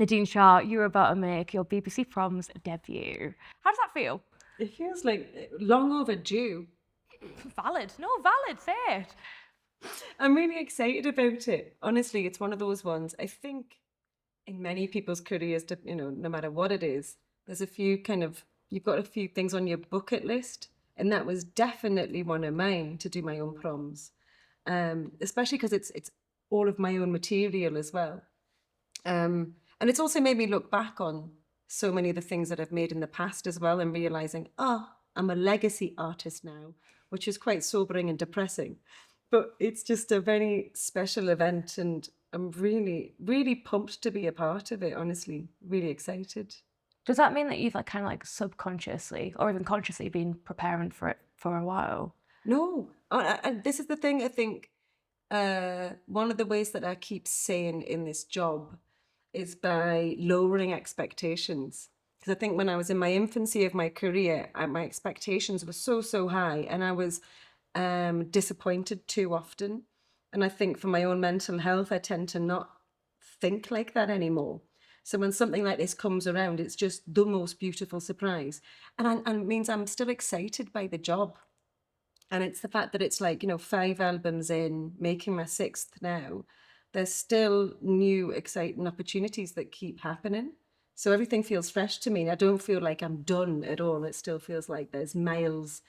Nadine Shah, you're about to make your BBC Proms debut. How does that feel? It feels like long overdue. Valid. No, valid. Say it. I'm really excited about it. Honestly, it's one of those ones. I think in many people's careers, no matter what it is, there's a few you've got a few things on your bucket list. And that was definitely one of mine, to do my own proms. Especially because it's all of my own material as well. And it's also made me look back on so many of the things that I've made in the past as well, and realizing, I'm a legacy artist now, which is quite sobering and depressing. But it's just a very special event, and I'm really, really pumped to be a part of it, honestly. Really excited. Does that mean that you've kind of subconsciously or even consciously been preparing for it for a while? No. And this is the thing, I think, one of the ways that I keep saying in this job is by lowering expectations. Because I think when I was in my infancy of my career, my expectations were so high, and I was disappointed too often. And I think for my own mental health, I tend to not think like that anymore. So when something like this comes around, it's just the most beautiful surprise. And it means I'm still excited by the job. And it's the fact that it's 5 albums in, making my 6th now. There's still new, exciting opportunities that keep happening. So everything feels fresh to me. I don't feel like I'm done at all. It still feels like there's miles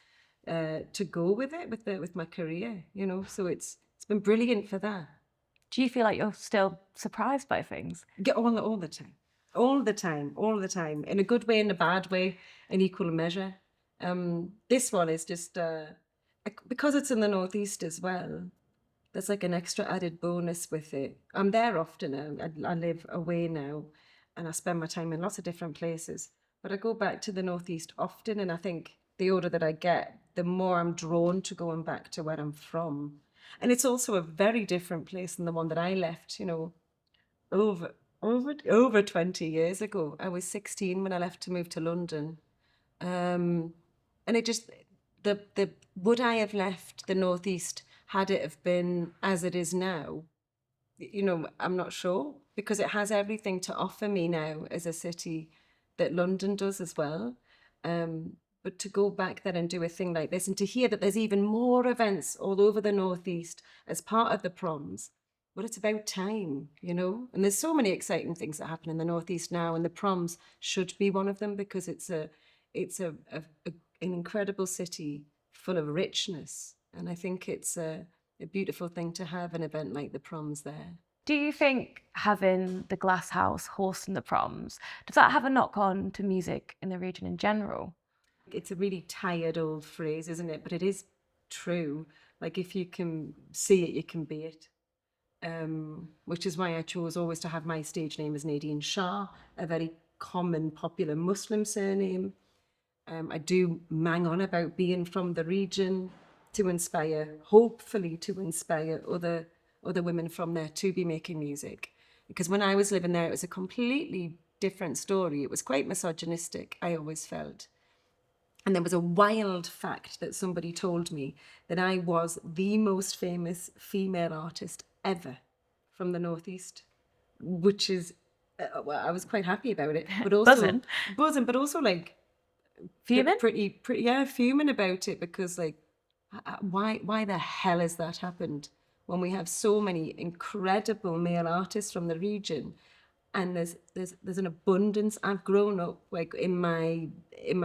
to go with it, with my career, So it's been brilliant for that. Do you feel like you're still surprised by things? Get all the time. All the time. In a good way, in a bad way, in equal measure. This one is just... because it's in the Northeast as well, there's an extra added bonus with it. I'm there often. I live away now, and I spend my time in lots of different places. But I go back to the Northeast often, and I think the older that I get, the more I'm drawn to going back to where I'm from. And it's also a very different place than the one that I left, over 20 years ago. I was 16 when I left to move to London. And it just... The would I have left the Northeast had it have been as it is now? I'm not sure, because it has everything to offer me now as a city that London does as well. But to go back there and do a thing like this, and to hear that there's even more events all over the Northeast as part of the Proms, well, it's about time, And there's so many exciting things that happen in the Northeast now, and the Proms should be one of them, because it's an incredible city full of richness. And I think it's a beautiful thing to have an event like the Proms there. Do you think having the Glasshouse hosting the Proms, does that have a knock-on to music in the region in general? It's a really tired old phrase, isn't it? But it is true. If you can see it, you can be it. Which is why I chose always to have my stage name as Nadine Shah, a very common, popular Muslim surname. I do mang on about being from the region to inspire, hopefully to inspire other women from there to be making music. Because when I was living there, it was a completely different story. It was quite misogynistic, I always felt. And there was a wild fact that somebody told me, that I was the most famous female artist ever from the Northeast, which is, I was quite happy about it. But also, buzzing, but also fuming? Pretty, fuming about it, because why the hell has that happened when we have so many incredible male artists from the region, and there's an abundance. I've grown up in my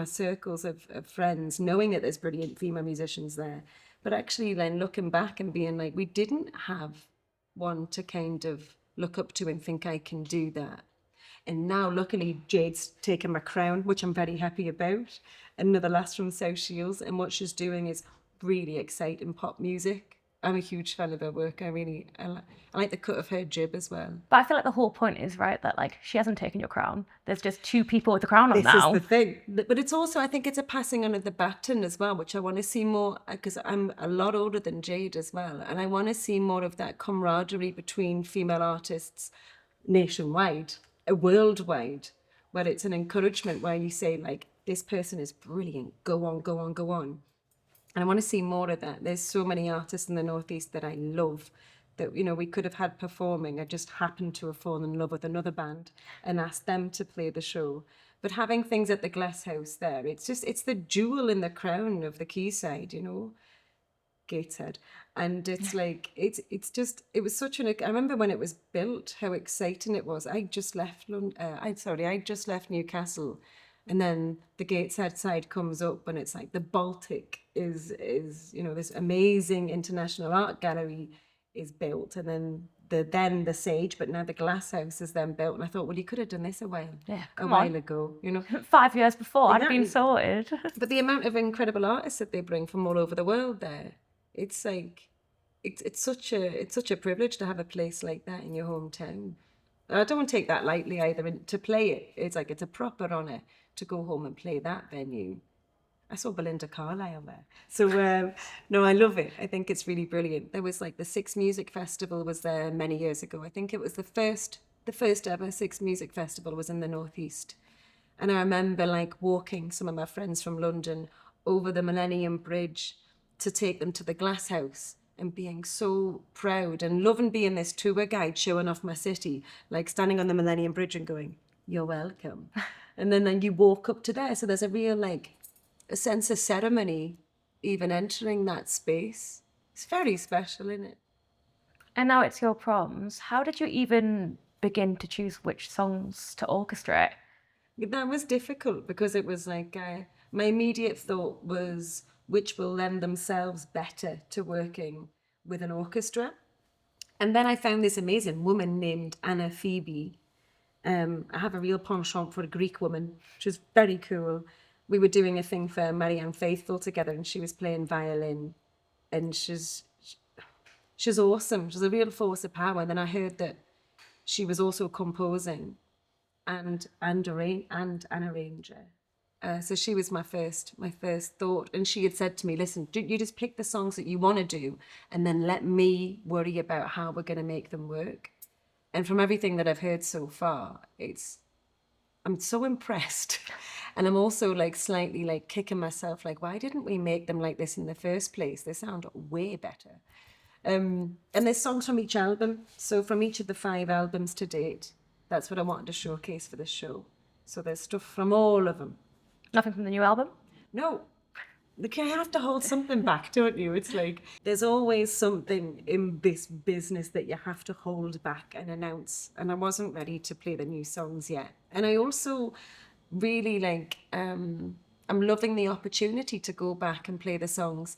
circles of friends knowing that there's brilliant female musicians there, but actually then looking back and being we didn't have one to kind of look up to and think, I can do that. And now, luckily, Jade's taken my crown, which I'm very happy about. Another lass from South Shields, and what she's doing is really exciting pop music. I'm a huge fan of her work. I like the cut of her jib as well. But I feel like the whole point is, right, that she hasn't taken your crown. There's just 2 people with the crown on now. This is the thing. But it's also, I think it's a passing on of the baton as well, which I want to see more, because I'm a lot older than Jade as well. And I want to see more of that camaraderie between female artists nationwide, worldwide, where it's an encouragement, where you say this person is brilliant, go on. And I want to see more of that. There's so many artists in the Northeast that I love, that, you know, we could have had performing. I just happened to have fallen in love with another band and asked them to play the show. But having things at the Glasshouse there, it's the jewel in the crown of the quayside, you know, Gateshead. And it's like, it was such an, I remember when it was built, how exciting it was. I just left Newcastle, and then the Gateshead side comes up, and it's like the Baltic is, you know, this amazing international art gallery is built, and then the Sage, but now the Glasshouse is then built. And I thought, well, you could have done this a while ago, you know. 5 years before, I'd have been Exactly. sorted. But the amount of incredible artists that they bring from all over the world there, it's like, it's such a privilege to have a place like that in your hometown. I don't take that lightly either. And to play it, it's like, it's a proper honour to go home and play that venue. I saw Belinda Carlisle there. So, no, I love it. I think it's really brilliant. There was like the Six Music Festival was there many years ago. I think it was the first ever Six Music Festival was in the Northeast. And I remember like walking some of my friends from London over the Millennium Bridge to take them to the Glasshouse, and being so proud and loving being this tour guide showing off my city, like standing on the Millennium Bridge and going, "You're welcome." And then you walk up to there. So there's a real like a sense of ceremony even entering that space. It's very special, isn't it? And now it's your proms. How did you even begin to choose which songs to orchestrate? That was difficult because it was like my immediate thought was which will lend themselves better to working with an orchestra. And then I found this amazing woman named Anna Phoebe. I have a real penchant for a Greek woman. She was very cool. We were doing a thing for Marianne Faithfull together, and she was playing violin. And she's awesome. She's a real force of power. And then I heard that she was also composing and an arranger. So she was my first thought, and she had said to me, "Listen, you just pick the songs that you want to do, and then let me worry about how we're going to make them work." And from everything that I've heard so far, I'm so impressed, and I'm also like slightly like kicking myself, like, why didn't we make them like this in the first place? They sound way better. And there's songs from each album. So from each of the 5 albums to date, that's what I wanted to showcase for this show. So there's stuff from all of them. Nothing from the new album? No, you have to hold something back, don't you? It's like there's always something in this business that you have to hold back and announce. And I wasn't ready to play the new songs yet. And I also really like, I'm loving the opportunity to go back and play the songs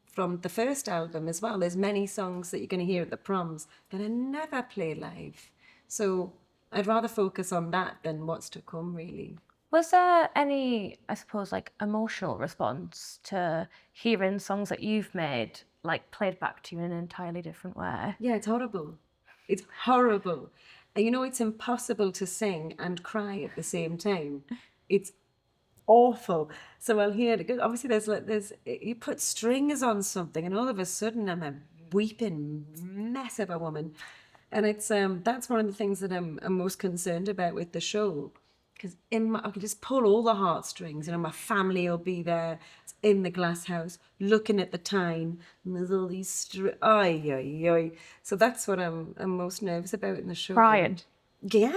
from the first album as well. There's many songs that you're going to hear at the proms that I never play live. So I'd rather focus on that than what's to come, really. Was there any, I suppose, like emotional response to hearing songs that you've made, like played back to you in an entirely different way? Yeah, it's horrible. It's horrible. And you know, it's impossible to sing and cry at the same time. It's awful. So I'll hear it. Obviously, there's you put strings on something, and all of a sudden I'm a weeping mess of a woman. And it's that's one of the things that I'm most concerned about with the show. Because I can just pull all the heartstrings, my family will be there in the Glasshouse looking at the Tyne, and there's all these So that's what I'm most nervous about in the show. Crying? Yeah.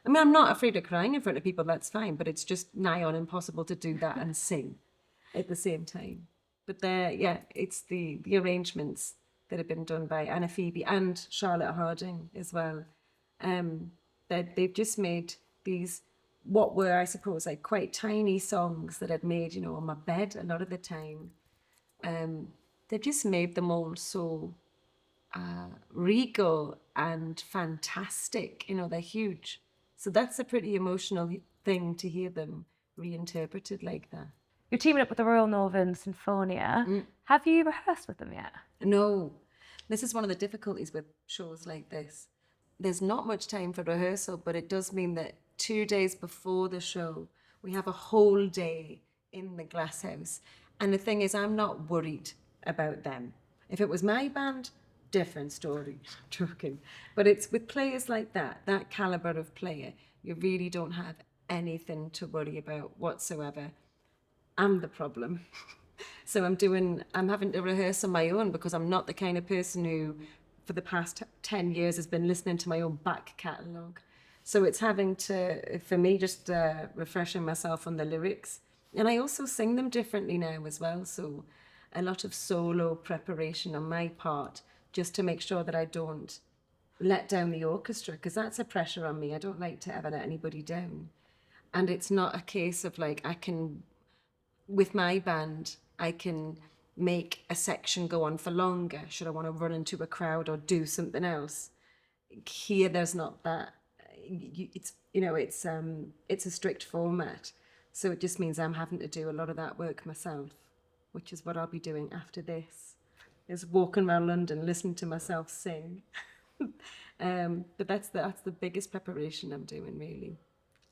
I mean, I'm not afraid of crying in front of people, that's fine, but it's just nigh on impossible to do that and sing at the same time. But it's the arrangements that have been done by Anna Phoebe and Charlotte Harding as well. That they've just made these, what were, I suppose, like quite tiny songs that I'd made, on my bed a lot of the time. They've just made them all so regal and fantastic. They're huge. So that's a pretty emotional thing to hear them reinterpreted like that. You're teaming up with the Royal Northern Sinfonia. Have you rehearsed with them yet? No. This is one of the difficulties with shows like this. There's not much time for rehearsal, but it does mean that 2 days before the show, we have a whole day in the Glasshouse. And the thing is, I'm not worried about them. If it was my band, different story. Joking. But it's with players like that caliber of player, you really don't have anything to worry about whatsoever. I'm the problem. So I'm having to rehearse on my own because I'm not the kind of person who for the past 10 years has been listening to my own back catalogue. So it's having to, for me, just refreshing myself on the lyrics. And I also sing them differently now as well. So a lot of solo preparation on my part, just to make sure that I don't let down the orchestra, because that's a pressure on me. I don't like to ever let anybody down. And it's not a case of like, I can, with my band, I can make a section go on for longer should I want to run into a crowd or do something else. Here there's not that. It's it's a strict format, so it just means I'm having to do a lot of that work myself, which is what I'll be doing after this, is walking around London listening to myself sing. But that's the biggest preparation I'm doing, really.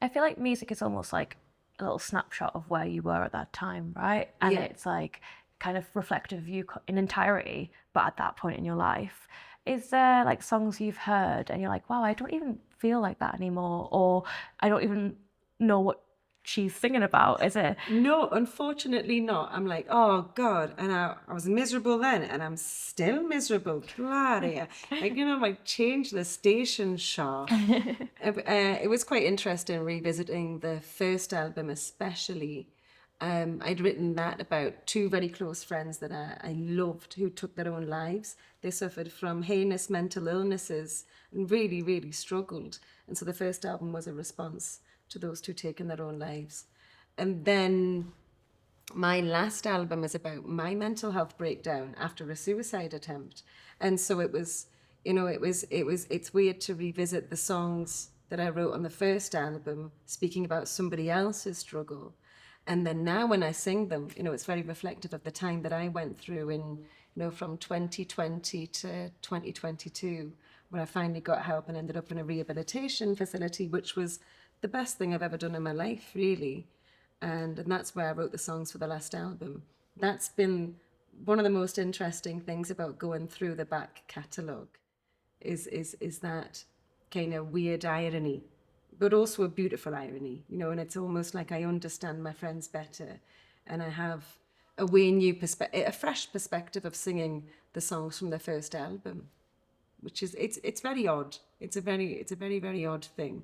I feel like music is almost like a little snapshot of where you were at that time, right? And Yeah. it's like kind of reflective of you in entirety, but at that point in your life. Is there like songs you've heard and you're like, wow, I don't even feel like that anymore, or I don't even know what she's singing about? Is it? No, unfortunately not. I'm like, oh God. And I was miserable then, and I'm still miserable. Claudia. Like, like change the station, Shaw. It was quite interesting revisiting the first album, especially. I'd written that about two very close friends that I loved who took their own lives. They suffered from heinous mental illnesses and really, really struggled. And so the first album was a response to those two taking their own lives. And then my last album is about my mental health breakdown after a suicide attempt. And so it was, it's weird to revisit the songs that I wrote on the first album, speaking about somebody else's struggle. And then now when I sing them, it's very reflective of the time that I went through in, from 2020 to 2022, when I finally got help and ended up in a rehabilitation facility, which was the best thing I've ever done in my life, really. And that's where I wrote the songs for the last album. That's been one of the most interesting things about going through the back catalogue, is that kind of weird irony, but also a beautiful irony, and it's almost like I understand my friends better, and I have a a fresh perspective of singing the songs from the first album, which is it's very odd. It's a very, very odd thing,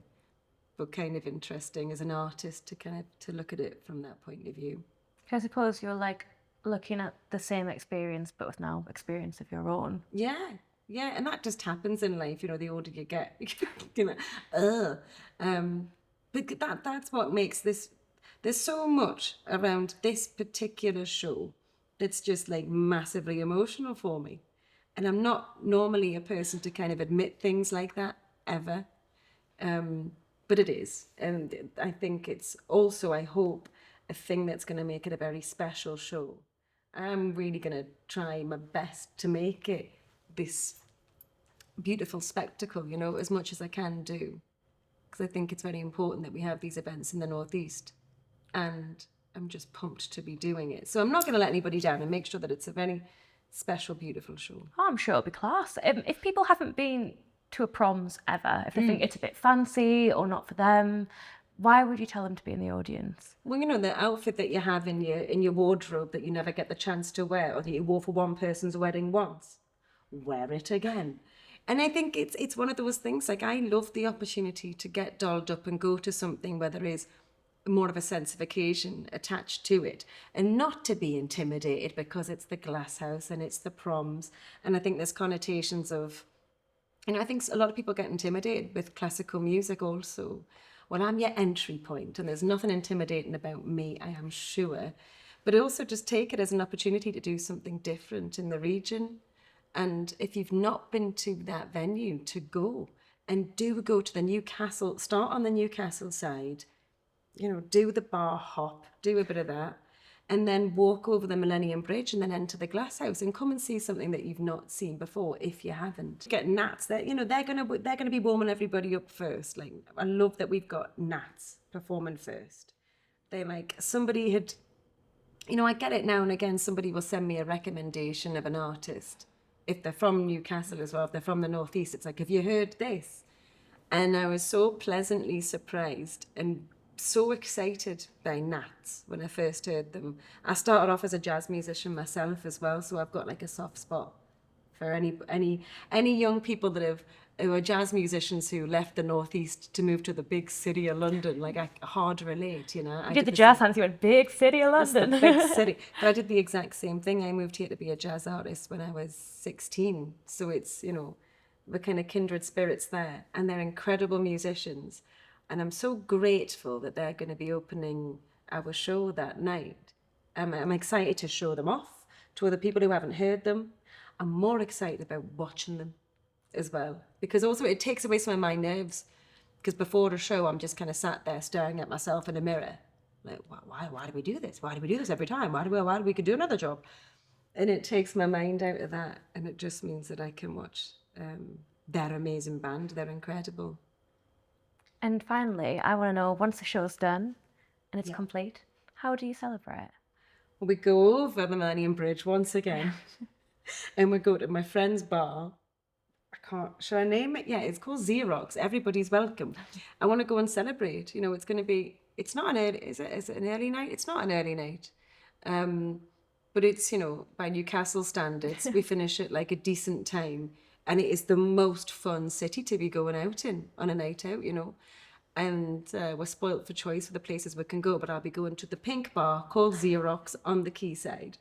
but kind of interesting as an artist to look at it from that point of view. I suppose you're like looking at the same experience, but with now experience of your own. Yeah, yeah, and that just happens in life. The older you get, you know, but that's what makes this. There's so much around this particular show that's just like massively emotional for me, and I'm not normally a person to kind of admit things like that ever. But it is. And I think it's also, I hope, a thing that's going to make it a very special show. I'm really going to try my best to make it this beautiful spectacle, as much as I can do. Because I think it's very important that we have these events in the Northeast. And I'm just pumped to be doing it. So I'm not going to let anybody down and make sure that it's a very special, beautiful show. Oh, I'm sure it'll be class. If people haven't been to a proms ever, if they think it's a bit fancy or not for them, why would you tell them to be in the audience? Well, the outfit that you have in your wardrobe that you never get the chance to wear, or that you wore for one person's wedding once, wear it again. And I think it's one of those things, like, I love the opportunity to get dolled up and go to something where there is more of a sense of occasion attached to it, and not to be intimidated because it's the Glasshouse and it's the proms. And I think there's connotations of, I think a lot of people get intimidated with classical music also. Well, I'm your entry point, and there's nothing intimidating about me, I am sure. But also just take it as an opportunity to do something different in the region. And if you've not been to that venue, to go. And do go to the Newcastle, start on the Newcastle side, do the bar hop, do a bit of that. And then walk over the Millennium Bridge and then enter the Glasshouse and come and see something that you've not seen before if you haven't. Get Nats, they're gonna be warming everybody up first. Like, I love that we've got Nats performing first. They like, somebody had, I get it now and again, somebody will send me a recommendation of an artist. If they're from Newcastle as well, if they're from the Northeast, it's like, have you heard this? And I was so pleasantly surprised and so excited by Nats when I first heard them. I started off as a jazz musician myself as well, so I've got like a soft spot for any young people who are jazz musicians who left the northeast to move to the big city of London. Like, hard to relate, you know. You did the jazz hands, you went big city of That's the London. big city. But I did the exact same thing. I moved here to be a jazz artist when I was 16. So it's, you know, the kind of kindred spirits there. And they're incredible musicians. And I'm so grateful that they're going to be opening our show that night. I'm excited to show them off to other people who haven't heard them. I'm more excited about watching them as well. Because also it takes away some of my nerves. Because before the show, I'm just kind of sat there staring at myself in a mirror. Like, why do we do this? Why do we do this every time? Why do we could do another job? And it takes my mind out of that. And it just means that I can watch their amazing band. They're incredible. And finally, I want to know, once the show's done and it's complete, how do you celebrate? We go over the Millennium Bridge once again. And we go to my friend's bar. Should I name it? Yeah, it's called Xerox. Everybody's welcome. I want to go and celebrate. You know, it's going to be, it's not an early, is it an early night? It's not an early night. But it's, you know, by Newcastle standards, we finish at like a decent time. And it is the most fun city to be going out in on a night out, you know. And we're spoilt for choice for the places we can go. But I'll be going to the pink bar called Xerox on the quayside.